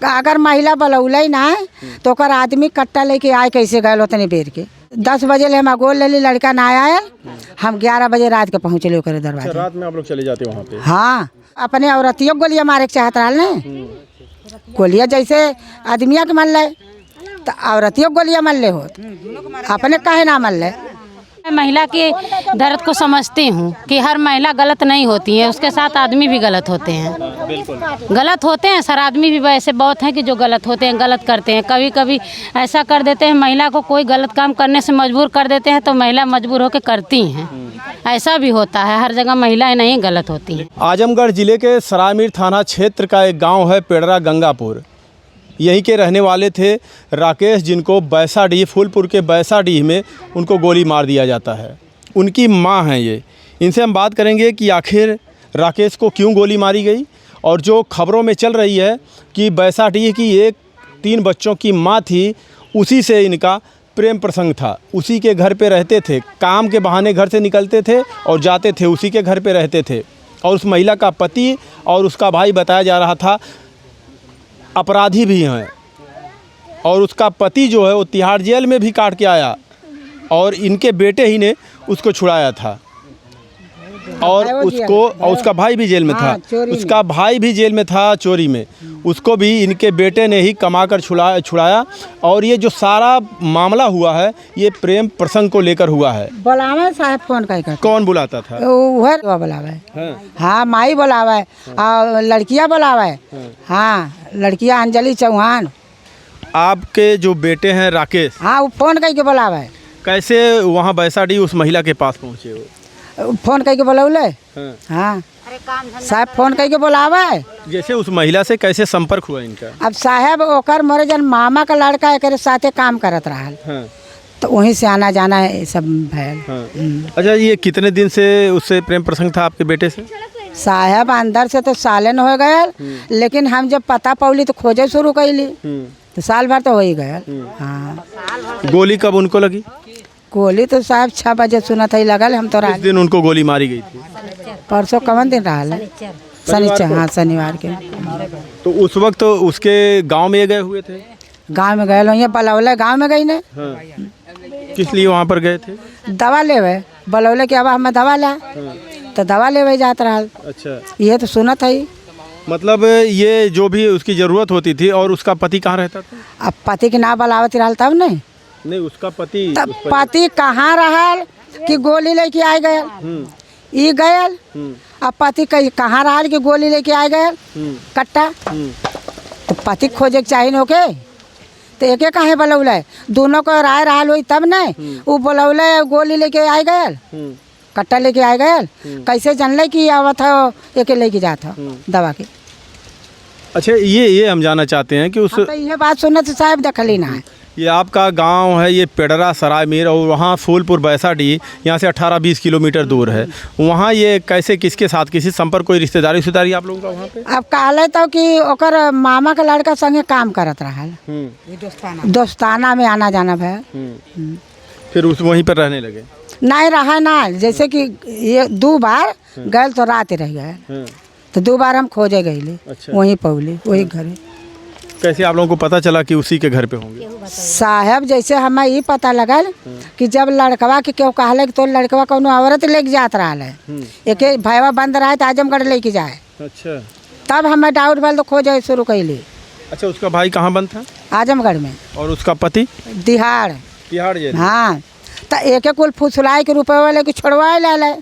अगर महिला बलौले ना तो ओकर आदमी कट्टा लेके आए कैसे गए उतने बेर के 10 बजे ले हम गोल ले ली, लड़का ना आया, हम 11 बजे रात के पहुँचले ओकरे दरवाजे। रात में आप लोग चले जाते वहाँ पे? हाँ, अपने औरतियों गोलियाँ मारे के चाहत रहा ने, गोलियाँ जैसे आदमिया के मल ले तो औरतियों गोलियाँ मल ले हो, अपने काहे ना मल ले। मैं महिला के दर्द को समझती हूँ कि हर महिला गलत नहीं होती है, उसके साथ आदमी भी गलत होते हैं। बिल्कुल गलत होते हैं सर, आदमी भी ऐसे बहुत हैं कि जो गलत होते हैं, गलत करते हैं। कभी कभी ऐसा कर देते हैं, महिला को कोई गलत काम करने से मजबूर कर देते हैं तो महिला मजबूर होकर करती हैं। ऐसा भी होता है, हर जगह महिलाएं नहीं गलत होती हैं। आजमगढ़ जिले के सरायमीर थाना क्षेत्र का एक गाँव है पेड़रा गंगापुर। यहीं के रहने वाले थे राकेश, जिनको बैसाडीह, फूलपुर के बैसाडीह में उनको गोली मार दिया जाता है। उनकी मां हैं ये। इनसे हम बात करेंगे कि आखिर राकेश को क्यों गोली मारी गई, और जो खबरों में चल रही है कि बैसाडीह की एक 3 बच्चों की मां थी, उसी से इनका प्रेम प्रसंग था। उसी के घर पे रहते थे, काम के बहाने घर से निकलते थे और जाते थे, उसी के घर पे रहते थे। और उस महिला का पति और उसका भाई बताया जा रहा था अपराधी भी हैं, और उसका पति जो है वो तिहाड़ जेल में भी काट के आया, और इनके बेटे ही ने उसको छुड़ाया था। और उसका भाई भी जेल में था, उसका भाई भी जेल में था चोरी में, उसको भी इनके बेटे ने ही कमा कर छुड़ाया। और ये जो सारा मामला हुआ है ये प्रेम प्रसंग को लेकर हुआ है। बुलावे साहब फोन कर, कौन बुलाता था? वह बुलावे। हाँ, माई बुलावे और लड़कियाँ बुलावे। हाँ, लड़कियाँ अंजलि चौहान। आपके जो बेटे हैं राकेश, हाँ, वो फोन करके बुलावे। कैसे वहाँ बैसाडीह उस महिला के पास पहुँचे वो? फोन करके बुलौले। हाँ, साहब फोन करके बुलावे। जैसे उस महिला से कैसे संपर्क हुआ इनका? अब साहब ओकर मोरे जन मामा का लड़का एक साथे काम करत रहा, तो वहीं से आना जाना है सब भैल। अच्छा, ये कितने दिन से उससे प्रेम प्रसंग था आपके बेटे से? साहब अंदर से तो सालन हो गए, लेकिन हम जब पता पौली तो खोजे शुरू कैली, तो साल भर तो हो ही गया। हाँ, गोली कब उनको लगी? गोली तो साहब 6 बजे सुनत ही लगल। हम तो किस दिन उनको गोली मारी गई थी? परसों कौन दिन रहा? शनिचर। हाँ, शनिवार के। तो उस वक्त तो उसके गांव में ये गए हुए थे? गांव में गए लोग, बलौले गांव में गई ने। किस लिए वहाँ पर गए थे? दवा लेवे, बलौले के अब हमें दवा ला, तो दवा लेवे जात रहा। अच्छा, ये तो सुनत है। मतलब ये जो भी उसकी ज़रूरत होती थी। और उसका पति कहाँ रहता था? अब पति के ना बलावत रहा तब नहीं, उसका पति तब पति कहाँ रहा कि गोली लेके आ गए, ई गए। अब पति कहाँ रहा कि गोली लेके आ गए कट्टा, तो पति खोजे के चाहिए ओके, तो एके कहे बुलौले, दोनों को राय रहा हुई तब नहीं वो बुलौले गोली लेके आ गए, कट्टा लेके आ गए। कैसे जानले कि आवत है एके लेके जाता दवा के? अच्छा, ये हम जानना चाहते हैं कि उस तो ये बात सुनने से साहब देखली ना है। ये आपका गांव है ये पेड़रा सरायमीर, और वहाँ फूलपुर बैसाडीह यहाँ से 18-20 किलोमीटर दूर है। वहाँ ये कैसे, किसके साथ, किसी संपर्क, कोई रिश्तेदारी आप लोगों का वहाँ पे? अब कहले तो कि ओकर मामा का लड़का संगे काम करत रहा, दोस्ताना में आना जाना भैया। फिर उस वहीं पर रहने लगे? नहीं रहा ना, जैसे कि ये 2 बार गए तो रात रह गए, तो 2 बार हम खोजे गए। अच्छा। वहीं पौली वही घरे। कैसे आप लोगों को पता चला कि उसी के घर पे होंगे? साहब जैसे हमें ये पता लगल कि जब लड़कवा के क्यों कहले कि तो लड़कवा कोनो औरत लेके जात रहा है, एक भैया बंद रहा तो आजमगढ़ लेके जाए। अच्छा, तब हमें डाउट भल तो खोजे शुरू कैली। अच्छा, उसका भाई कहाँ बंद था? आजमगढ़ में। और उसका पति? तिहाड़ जेल। हाँ, तो एक कुल फुसलाई के रुपये वाले के छोड़वाए ले,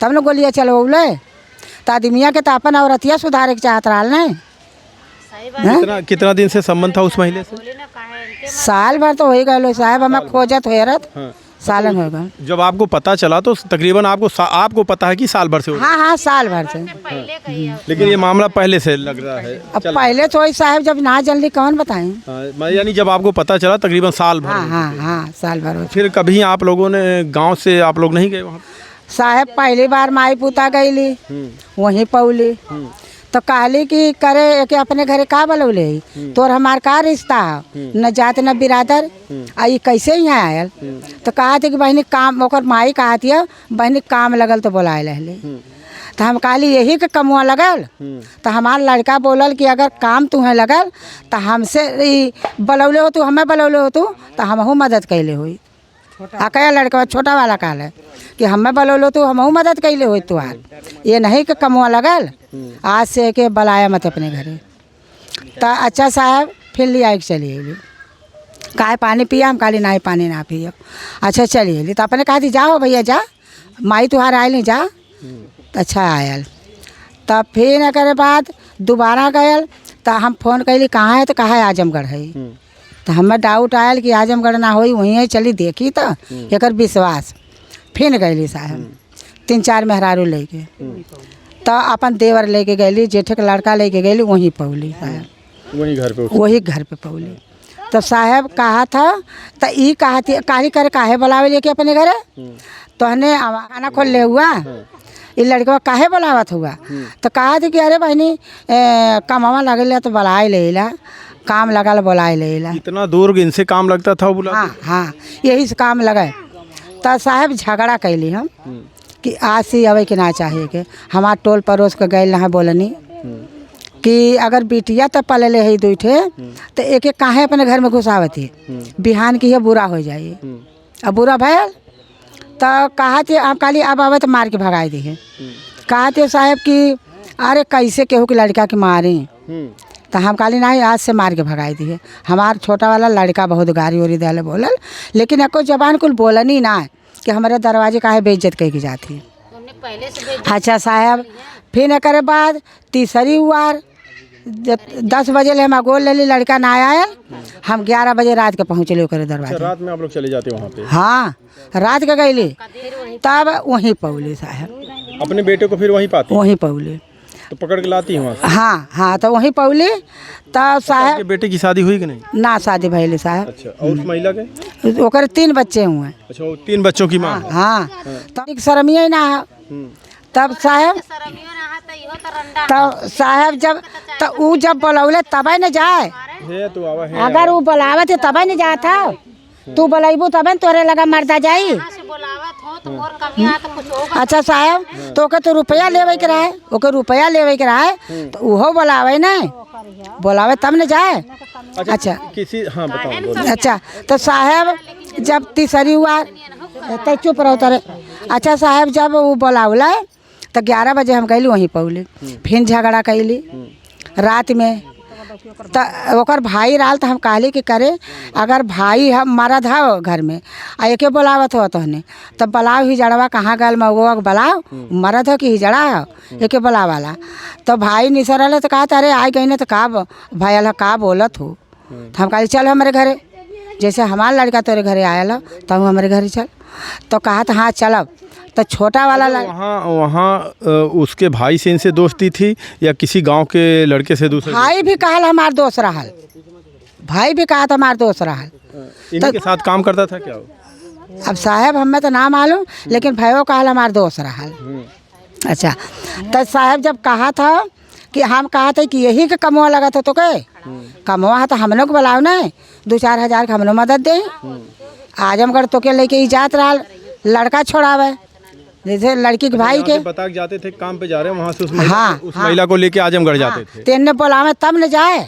तब न गोलियाँ चलवले। तो आदमिया के तो अपन औरतिया सुधारे के चाहत रहा। कितना दिन से संबंध था उस महिला से? साल भर तो हो ही गए साहब, हमें खोजत हो सालन हो गए। जब आपको पता चला तो तकरीबन आपको पता है कि साल भर से? हाँ, साल भर से। लेकिन ये मामला पहले से लग रहा है। अब पहले तो साहब जब ना जल्दी कौन बताएं। यानी जब आपको पता चला तकरीबन साल भर? हाँ, साल भर। फिर कभी आप लोगों ने गाँव से आप लोग नहीं गए वहाँ? साहब पहली बार माई पुता गईली, वहीं पौली, तो कहली कि करे कि अपने घरे का बोलौले, तोर हमार का रिश्ता न जात न बिरादर, आई कैसे यहाँ आयल? तो कहा थे कि बहनी काम, ओकर माई कहा थी बहनी काम लगल तो बुलाए रहले। तो हम कहली यही के कमुआ लगल। तो हमार लड़का बोलल कि अगर काम तुम्हें लगल तो हमसे बलौले हो तू, हमें बलौले हो तू, तो हमहू मदद कैले हुई। कया लड़का छोटा वाला कहल है कि हमें बलौलो तू, हमहू मदद कैले हुई तुहार, ये नहीं कि कमुआ लगल, आज से के बलाया मत अपने घरे। तो अच्छा साहब फिर ले आई चली अली, काहे पानी पिया, हम कहली नहीं पानी ना पियो। अच्छा चली अली, तो अपने कहा थी जाओ भैया जा, माई तुहार आयल नहीं जा। अच्छा आयल, तब फिर एक बाद दोबारा गयल, तो हम फ़ोन कैली कहाँ है, तो कहा है आजमगढ़ है। तो हमें डाउट आयल कि आजमगढ़ ना होई, वहीं है, चली देखी तो एक विश्वास। फिर गईली साहब 3-4 मेहरारू लेके, तो अपन देवर लेके गईली, जेठे के लड़का लेके गईली, वहीं पौली साहब, वही घर पे पौली। तो साहब कहा था, तो ई कहा थी काहे करे काहे बुलावे लेके अपने घरे, तो हने आना खोल ले हुआ, ये लड़का काहे बुलावत हुआ। तो कहा थी कि अरे बहनी कमावा लगल तो बुलाए लेला, काम लगल बुलाए लेला। इतना दूर इनसे काम लगता था बुला? हाँ यही से काम लगे। तो साहब झगड़ा कैली हम कि आज से अवे के ना चाहिए के, हमार टोल पड़ोस के गए ना बोलनी कि अगर बिटिया तो पलले है दूठे, तो एक एक काहे अपने घर में घुसावत है, बिहान की ये बुरा हो जाए। अब बुरा भयल तो कहा थे, आप काली अब आवे तो मार के भगाए दी है। कहा थे साहब कि अरे कैसे केहू के लड़का के मारे, तो हम काली नहीं आज से मार के भगाई दी है। हमार छोटा वाला लड़का बहुत गारी उरी दे बोलल, लेकिन एको जबान कुल बोलनी ना कि हमारे दरवाजे काहे बेइज्जत कह के जाती है। अच्छा साहब फिर एक बाद तीसरी वार 10 बजे ले हम गोल ले ली, लड़का ना आया, हम 11 बजे रात के पहुँचले ओकरे दरवाजे। रात में आप लोग चले जाते वहाँ पे? हाँ रात के गईली, तब वहीं पौली साहब। अपने बेटे को फिर वहीं पाते? वहीं पौली, तो पकड़ के लाती है वहाँ से? हाँ तो वहीं पौली। तब साहब बेटे की शादी हुई कि नहीं? ना शादी भैली साहब। अच्छा, और उस महिला के? ओकर 3 बच्चे हुए। अच्छा, वो 3 बच्चों की माँ? हाँ तब शर्मिया ही ना है। तब साहब जब तो ऊ जब बुलौले तब न जाए, अगर वो बुलावत है तब न जात है, तू बुलाइबू तब न तोरे लगा मरदा जाई। अच्छा साहब तो ओके तो रुपया लेवे के रहे, ओके रुपया लेवे के रहे, तो उहो बुलावे नहीं, बुलावे तब न जाए। अच्छा किसी, हाँ बताओ। अच्छा तो साहब जब तीसरी हुआ तो चुप रहो तारे। अच्छा साहब जब वो बुलावला तो 11 बजे हम गईली वहीं पौली, फिर झगड़ा कैली रात में। तो ओकर भाई रहल, तो हम कहली कि करे अगर भाई हम मरद हो घर में आ एके बुलावत हो तो हने तब बुलाओ, हिजड़वा कहाँ गल मऊआ बुलाओ, मरद हो कि हिजड़ा हो, एके बुलावाला। तो भाई निसरल तो कहा अरे आई गई न तो का भैया का बोलत हो। तो हम कहली चल हमारे घरे, जैसे हमारा लड़का तोरे घरे आयल तब हमारे घरे चल। तो कहा था हाँ चलब। तो छोटा वाला वहाँ उसके भाई से इनसे दोस्ती थी या किसी गांव के लड़के से? दूसरे भाई भी कहल हमार दोस्त रहल, भाई भी कहा था हमार दोस्त रहल। इन्हीं के साथ काम करता था क्या वो? अब साहब हमें तो ना मालूम, लेकिन भाइयों कहल हमार दोस्त रहल। अच्छा तो साहब जब कहा था कि हम कहा था कि यही के कमवा लगा था, तो कहे कमवा तो हम लोग बुलाओ नहीं, 2-4 हज़ार का हम लोग मदद दे। आजमगढ़ तो के लेके ही जात रहा, लड़का छोड़ावे, जैसे लड़की के भाई के बता के जाते थे काम पे जा रहे हैं, वहाँ से उस महिला को लेके आजमगढ़ जाते थे। तेने बोलावे तब न जाए,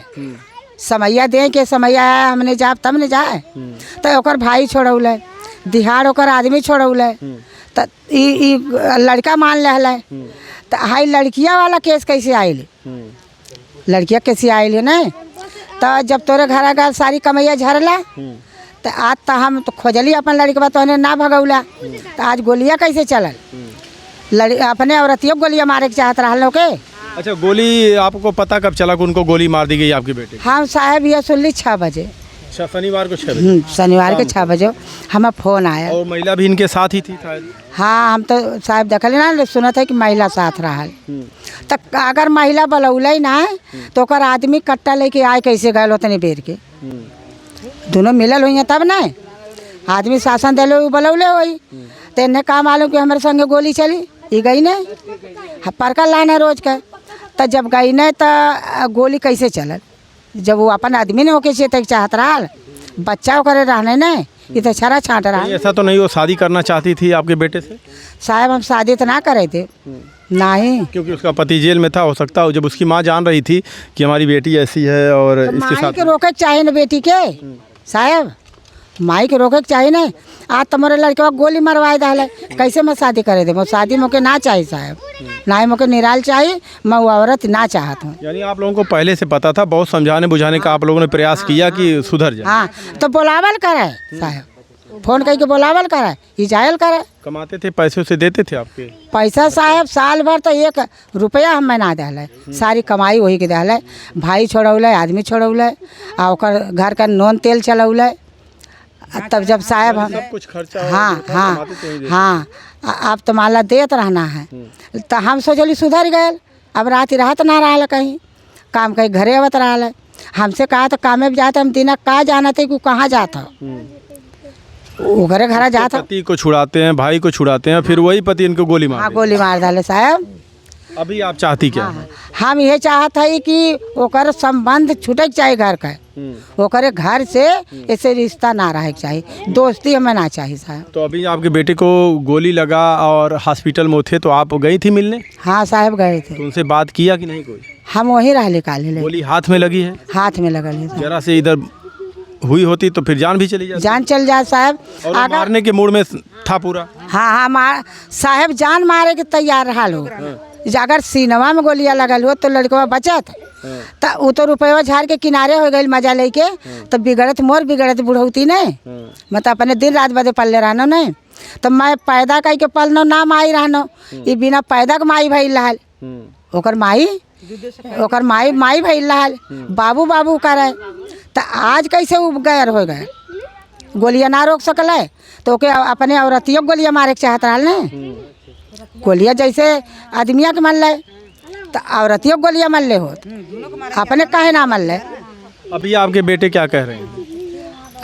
समैया दे के समैया आया हमने जाब तब न जाए। तो ओकर भाई छोड़ौले, दिहाड़ ओकर आदमी छोड़ौले, तो ई लड़का मान ले। तो हाई लड़किया वाला केस कैसे आयल, लड़किया कैसे आयल है नहीं। तो जब तोरे घर गल सारी कमैया झरला, तो आज तो हम तो खोजली अपन लड़का, तो ना भगौला, तो आज गोलियाँ कैसे चलल, अपने औरतियों गोलियाँ मारे के चाहत रहा लोग के। अच्छा, गोली आपको पता कब चला कि उनको गोली मार दी गई आपके बेटे? हम साहब ये सुनली 6 बजे। अच्छा, शनिवार को 6 बजे? शनिवार के 6 बजे हमें फ़ोन आया। और महिला भी इनके साथ ही थी शायद? हाँ हम तो साहब देखल ना, सुनत है कि महिला साथ रहा। तो अगर महिला बुलौले ना तो ओकर आदमी कट्टा लेके आए कैसे गए उतने बेर के, दोनों मिलल हुई तब ना आदमी शासन दिले बुलौले हुई। तो इन्हें का मालूम कि हमारे संगे गोली चली, ये गई नहीं परकल लाना रोज का। तो जब गई नहीं तो गोली कैसे चलल, जब वो अपन आदमी ने होके चेत चाहत रहा, बच्चा करे रहने नहीं ये तो छरा छाट रहा है। ऐसा तो नहीं वो शादी करना चाहती थी आपके बेटे से? साहब हम शादी तो ना करे थे, नहीं। क्योंकि उसका पति जेल में था, हो सकता है जब उसकी माँ जान रही थी कि हमारी बेटी ऐसी है और तो इसके माई साथ के रोके के चाहिए ना बेटी के, साहब माई के रोके के चाहिए ना। आज तुम्हारे लड़के को गोली मरवाए डाले, कैसे मैं शादी करे थे? मैं शादी मोके ना चाहिए साहब, ना ही मोके निराल चाहिए, मैं वो औरत ना चाहत हूँ। यानी आप लोगों को पहले से पता था, बहुत समझाने बुझाने का आप लोगों ने प्रयास किया कि सुधर जाए। हाँ तो बुलावल करे साहब, फोन करके बुलावल करे, इजायल करे। कमाते थे, पैसे से देते थे आपके? पैसा साहब साल भर तो 1 रुपया हमें ना दिले, सारी कमाई वही के दिले। भाई छोड़ौले, आदमी छोड़ौले, आ ओकर घर का नून तेल चलौले। तब जब साहब हम सब कुछ खर्चा हाँ हाँ हाँ अब तो माला देत रहना है, तो हम सोचली सुधर गए। अब रात रात ना रहा कहीं काम, कहीं घरे आवत रहा। हमसे कहा तो कामे भी जाते, हम दिना का जाना थे कि कहाँ जाता, वो घरे घर जाता। पति को छुड़ाते हैं, भाई को छुड़ाते हैं, फिर वही पति इनको गोली मार हाँ गोली मार डाले साहब। अभी आप चाहती क्या है? हम ये चाहत है कि ओकर संबंध छूटे चाहिए घर का, ओकरे घर से ऐसे रिश्ता ना रहे चाहिए, दोस्ती हमें ना चाहिए साहब। तो अभी आपके बेटे को गोली लगा और हॉस्पिटल में थे, तो आप गई थी मिलने? हाँ साहब गए थे। तो उनसे बात किया कि नहीं कोई? हम वहीं रह निकाले ले, गोली हाथ में लगी है, हाथ में लगल है साहब। जरा से इधर हुई होती तो फिर जान भी चली जाती। जान चल जाए साहब। और वो मारने के मूड में था पूरा? हाँ हाँ साहब जान मारे के तैयार रहा लो। अगर सीनवा में गोलियां लगल हो तो लड़कवा बचत, तो वो तो रुपया झाड़ के किनारे हो गई मजा लेके, तो बिगड़त मोर बिगड़त बुढ़ौती नहीं। मैं तो अपने दिन रात बदे पल्ले रहनो नहीं, तो मैं पैदा करके पलनो ना माई रहनो, ये बिना पैदा के माई भइल रहल। ओकर माई माई भइल रहल, बाबू बाबू करे। तो आज कैसे वो गैर हो गए, गोलियां ना रोक सकल है, तो ओके अपने औरतियों गोलियां मारे के चाहत रहल ने। गोलियां जैसे आदमिया के मल ले, तो औरतियों गोलियां मल ले होत, अपने काहे ना मल ले। अभी आपके बेटे क्या कह रहे हैं?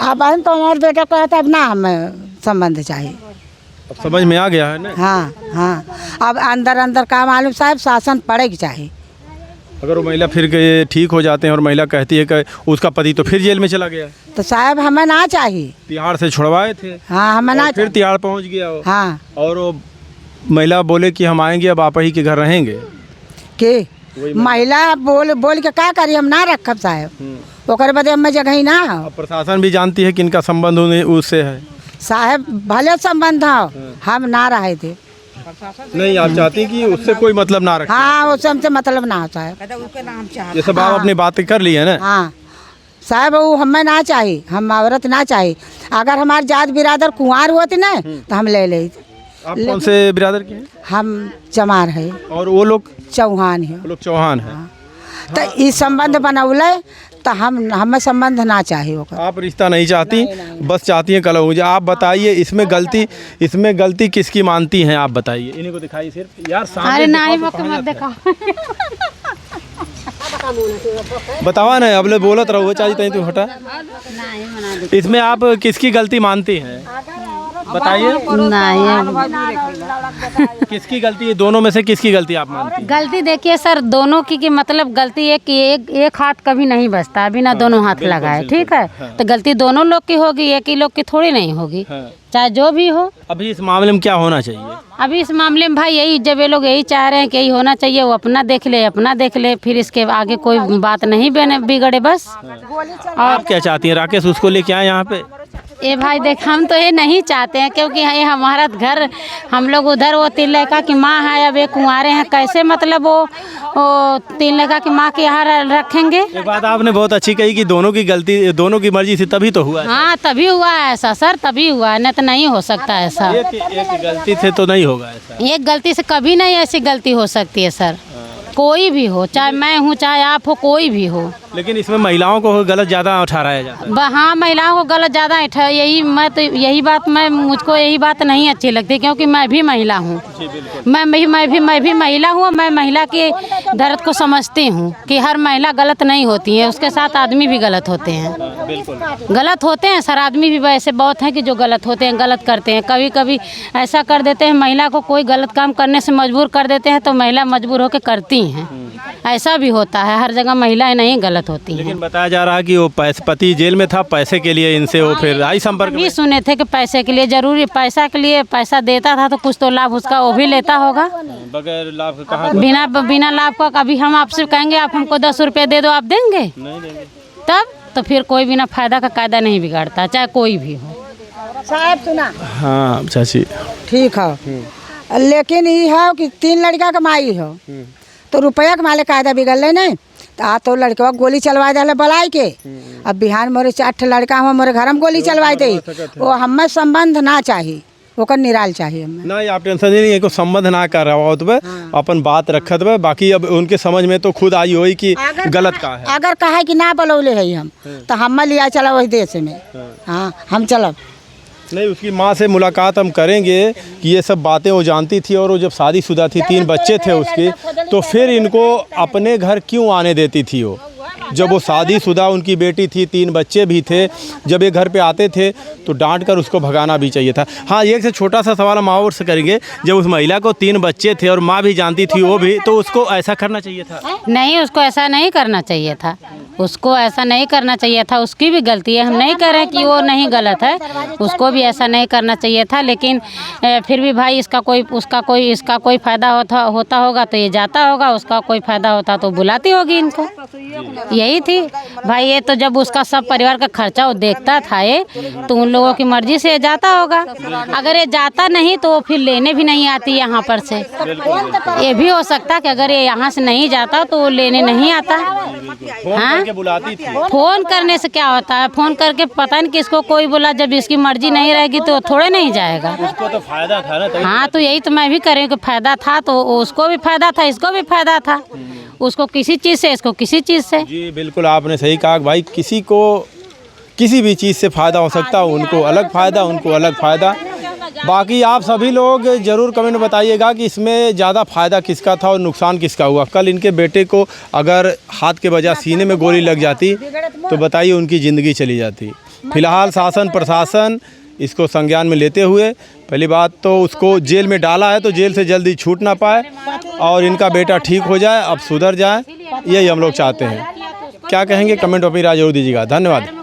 अब तो हमारे बेटा कहता अब ना हमें संबंध चाहिए। अब समझ में आ गया है ना? हाँ हाँ अब अंदर अंदर का मालूम साहब शासन पड़े के चाहिए। अगर वो महिला फिर ठीक हो जाते हैं और महिला कहती है कि उसका पति तो फिर जेल में चला गया, तो साहब हमें ना चाहिए। तिहाड़ से छुड़वाए थे, हाँ हमें ना, फिर तिहाड़ पहुंच गया वो। हाँ और वो महिला बोले कि हम आएंगे, अब आप ही के घर रहेंगे। के महिला बोल के क्या करी, हम ना रखब साहब, ओकर बदे हमें जगह ही ना हो। अब प्रशासन भी जानती है कि इनका संबंध उससे है। साहब भले संबंध हो, हम ना रहे थे। नहीं, आप चाहती कि उससे कोई मतलब ना रखे? हाँ उससे हमसे मतलब ना हो साहब। ये सब आप अपनी बातें कर ली है ना? हाँ साहब वो हमें ना चाहिए, हम औरत ना चाहिए। अगर हमारे जात बिरादर कुंवार होती ना तो हम ले लेते। आप कौन से बिरादर के हैं? हम चमार है और वो लोग? चौहान है। वो लोग चौहान है। तो ये संबंध बनौले, तो हमें संबंध ना चाहिए होगा। आप रिश्ता नहीं चाहती, बस चाहती हैं कलह। मुझे आप बताइए, इसमें गलती किसकी मानती हैं? आप बताइए। इन्हीं को दिखाइए सिर्फ यार, सामने। अरे नहीं मत दिखाओ। बतावा नहीं, अब ले बोलत रहो, चाहिए तू हटा। इसमें आप किसकी गलती मानती हैं? बताइए। नहीं किसकी गलती है? दोनों में से किसकी गलती आप मानती हैं? गलती देखिए सर, दोनों की मतलब गलती है कि एक हाथ कभी नहीं बचता बिना दोनों हाथ लगाए, ठीक है? तो गलती दोनों लोग की होगी, एक ही लोग की थोड़ी नहीं होगी, चाहे जो भी हो। अभी इस मामले में क्या होना चाहिए? अभी इस मामले में भाई यही, जब ये लोग यही चाह रहे हैं कि यही होना चाहिए, वो अपना देख ले, फिर इसके आगे कोई बात नहीं बिगड़े बस। आप क्या चाहती हैं? राकेश उसको लेके आए यहाँ पे? ये भाई देख, हम तो ये नहीं चाहते हैं, क्योंकि ये हमारा घर, हम लोग उधर वो 3 लड़का की माँ है, अब ये कुंवारे हैं, कैसे मतलब वो 3 लड़का की माँ के यहाँ रखेंगे। एक बात आपने बहुत अच्छी कही कि दोनों की गलती, दोनों की मर्जी से तभी तो हुआ है। हाँ तभी हुआ है ऐसा सर, तभी हुआ है, नहीं तो नहीं हो सकता ऐसा। एक गलती से तो नहीं होगा ऐसा। एक गलती से कभी नहीं ऐसी गलती हो सकती है सर, कोई भी हो, चाहे मैं हूँ चाहे आप हो, कोई भी हो। लेकिन इसमें महिलाओं को गलत ज़्यादा ठहराया जाता है। हाँ महिलाओं को गलत ज़्यादा मुझको यही बात नहीं अच्छी लगती, क्योंकि मैं भी महिला हूँ। मैं भी महिला हूँ, मैं महिला के दर्द को समझती हूँ कि हर महिला गलत नहीं होती है, उसके साथ आदमी भी गलत होते हैं। गलत होते हैं सर, आदमी भी वैसे बहुत हैं कि जो गलत होते हैं, गलत करते हैं। कभी कभी ऐसा कर देते हैं, महिला को कोई गलत काम करने से मजबूर कर देते हैं, तो महिला मजबूर होकर करती हैं। ऐसा भी होता है, हर जगह महिलाएं नहीं गलत होती हैं। लेकिन बताया जा रहा है कि वो पति जेल में था, पैसे के लिए इनसे वो फिर आई संपर्क में। भी सुने थे कि पैसे के लिए, जरूरी पैसा के लिए, पैसा देता था तो कुछ तो लाभ उसका वो भी लेता होगा। बगैर लाभ के कहाँ? बिना लाभ का कभी हम आपसे कहेंगे आप हमको 10 रुपये दे दो, आप देंगे? नहीं देंगे। तब तो फिर कोई बिना फायदा का कायदा नहीं बिगाड़ता, चाहे कोई भी हो। साहब सुना, हाँ चाची ठीक है, लेकिन ये है कि 3 लड़का कमाई हो तो रुपया कमाले कायदा बिगड़ ले नहीं। तो आ तो लड़का गोली चलवा दे बलाई के, अब बिहार मोरे 8 लड़का हम मोरे घर में गोली चलवाए थे, वो हमें संबंध ना चाहिए, ओकर निराल चाहिए हमें। नहीं, आप टेंशन नहीं है, को संबंध ना कर रहा हो तो अपन बात रखत बे। बाकी अब उनके समझ में तो खुद आई होई कि गलत का है। अगर कहे कि ना बलौले है हम तो हम लिया चला वही देश में। हाँ हम चलब नहीं, उसकी माँ से मुलाकात हम करेंगे कि ये सब बातें वो जानती थी, और वो जब शादीशुदा थी, 3 बच्चे थे उसके, तो फिर इनको अपने घर क्यों आने देती थी वो? जब वो शादीशुदा उनकी बेटी थी, 3 बच्चे भी थे, जब ये घर पे आते थे तो डांट कर उसको भगाना भी चाहिए था। हाँ, एक से छोटा सा सवाल हम और से करेंगे, जब उस महिला को 3 बच्चे थे और माँ भी जानती थी वो भी, तो उसको ऐसा करना चाहिए था? नहीं, उसको ऐसा नहीं करना चाहिए था, उसको ऐसा नहीं करना चाहिए था। उसकी भी गलती है, हम नहीं कह रहे कि वो नहीं गलत है, उसको भी ऐसा नहीं करना चाहिए था। लेकिन फिर भी भाई इसका कोई फ़ायदा होता होगा तो ये जाता होगा, उसका कोई फ़ायदा होता तो बुलाती होगी इनको। यही थी भाई। ये तो जब उसका सब परिवार का खर्चा वो देखता था ये, तो उन लोगों की मर्जी से जाता होगा। अगर ये जाता नहीं तो वो फिर लेने भी नहीं आती यहाँ पर से। ये भी हो सकता कि अगर ये यहाँ से नहीं जाता तो वो लेने नहीं आता। हाँ, बुलाती थी। फोन करने से क्या होता है, फोन करके पता नहीं किसको कोई बोला, जब इसकी मर्जी नहीं रहेगी तो थोड़े नहीं जाएगा। उसको तो फायदा था ना। हाँ, तो यही तो मैं भी कह रही हूँ कि फायदा था तो उसको भी फायदा था, इसको भी फायदा था, उसको किसी चीज़ से, इसको किसी चीज़ से। जी बिल्कुल, आपने सही कहा भाई, किसी को किसी भी चीज़ से फ़ायदा हो सकता है, उनको अलग फ़ायदा, उनको अलग फ़ायदा। बाकी आप सभी लोग ज़रूर कमेंट में बताइएगा कि इसमें ज़्यादा फ़ायदा किसका था और नुकसान किसका हुआ। कल इनके बेटे को अगर हाथ के बजाय सीने में गोली लग जाती तो बताइए उनकी ज़िंदगी चली जाती। फिलहाल शासन प्रशासन इसको संज्ञान में लेते हुए, पहली बात तो उसको जेल में डाला है तो जेल से जल्दी छूट ना पाए और इनका बेटा ठीक हो जाए, अब सुधर जाए, यही हम लोग चाहते हैं। क्या कहेंगे कमेंट में अपनी राय जरूर दीजिएगा। धन्यवाद।